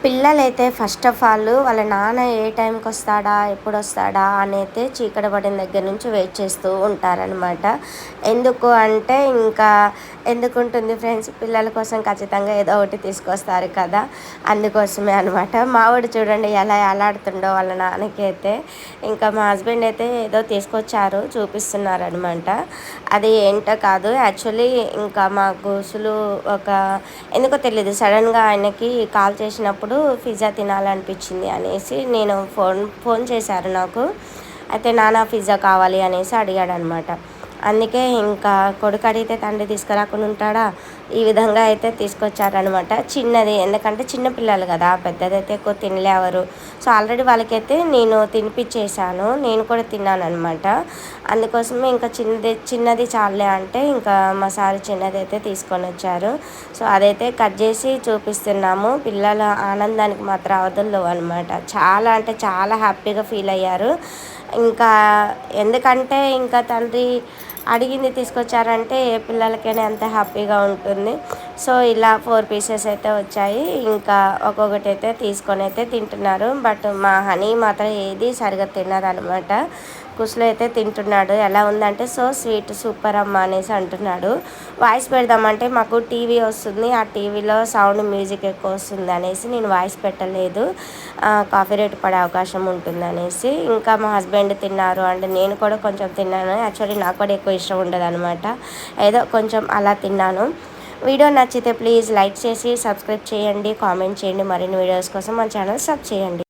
పిల్లలైతే first of all వాళ్ళ నాన్న ఏ టైంకి వస్తాడా ఎప్పుడు వస్తాడా అని అయితే చీకటి పడిన దగ్గర నుంచి వెయిట్ చేస్తూ ఉంటారనమాట. ఎందుకు అంటే ఇంకా ఎందుకుంటుంది ఫ్రెండ్స్, పిల్లల కోసం ఖచ్చితంగా ఏదో ఒకటి తీసుకొస్తారు కదా, అందుకోసమే అనమాట. మావాడు చూడండి ఎలా ఎలాడుతుండో వాళ్ళ నాన్నకి అయితే. ఇంకా మా హస్బెండ్ అయితే ఏదో తీసుకొచ్చారు చూపిస్తున్నారనమాట. అది ఏంటో కాదు యాక్చువల్లీ, ఇంకా మా గోసులు ఒక ఎందుకో తెలియదు సడన్గా ఆయనకి కాల్ చేసినప్పుడు పిజ్జా తినాలనిపించింది అనేసి నేను ఫోన్ చేశారు నాకు. అయితే నాన్న పిజ్జా కావాలి అనేసి అడిగాడు అనమాట. అందుకే ఇంకా కొడుకు అడిగితే తండ్రి తీసుకురాకుండా ఉంటాడా, ఈ విధంగా అయితే తీసుకొచ్చారనమాట. చిన్నది ఎందుకంటే చిన్న పిల్లలు కదా, పెద్దదైతే ఎక్కువ తినలేవరు. సో ఆల్రెడీ వాళ్ళకైతే నేను తినిపించేసాను, నేను కూడా తిన్నాను అనమాట. అందుకోసమే ఇంకా చిన్నది చాలే అంటే ఇంకా మా సార్ చిన్నది అయితే తీసుకొని వచ్చారు. సో అదైతే కట్ చేసి చూపిస్తున్నాము. పిల్లల ఆనందానికి మాత్రం అవధులు అనమాట. చాలా అంటే చాలా హ్యాపీగా ఫీల్ అయ్యారు. ఇంకా ఎందుకంటే ఇంకా తండ్రి అడిగింది తీసుకొచ్చారంటే ఏ పిల్లలకైనా ఎంత హ్యాపీగా ఉంటుంది. సో ఇలా 4 పీసెస్ అయితే వచ్చాయి. ఇంకా ఒక్కొక్కటి అయితే తీసుకొని అయితే తింటున్నారు. బట్ మా హనీ మాత్రం ఏది సరిగా తినదనమాట. కుసులు అయితే తింటున్నాడు. ఎలా ఉందంటే సో స్వీట్ సూపర్ అమ్మ అనేసి అంటున్నాడు. వాయిస్ పెడదామంటే మాకు టీవీ వస్తుంది, ఆ టీవీలో సౌండ్ మ్యూజిక్ ఎక్కువ వస్తుంది అనేసి నేను వాయిస్ పెట్టలేదు, కాపీ రేట్ పడే అవకాశం ఉంటుంది అనేసి. ఇంకా మా హస్బెండ్ తిన్నారు అంటే నేను కూడా కొంచెం తిన్నాను. యాక్చువల్లీ నాకు కూడా ఎక్కువ ఇష్టం ఉండదు అనమాట, ఏదో కొంచెం అలా తిన్నాను. వీడియో నచ్చితే ప్లీజ్ లైక్ చేసి సబ్స్క్రైబ్ చేయండి, కామెంట్ చేయండి. మరిన్ని వీడియోస్ కోసం మన ఛానల్ సబ్ చేయండి.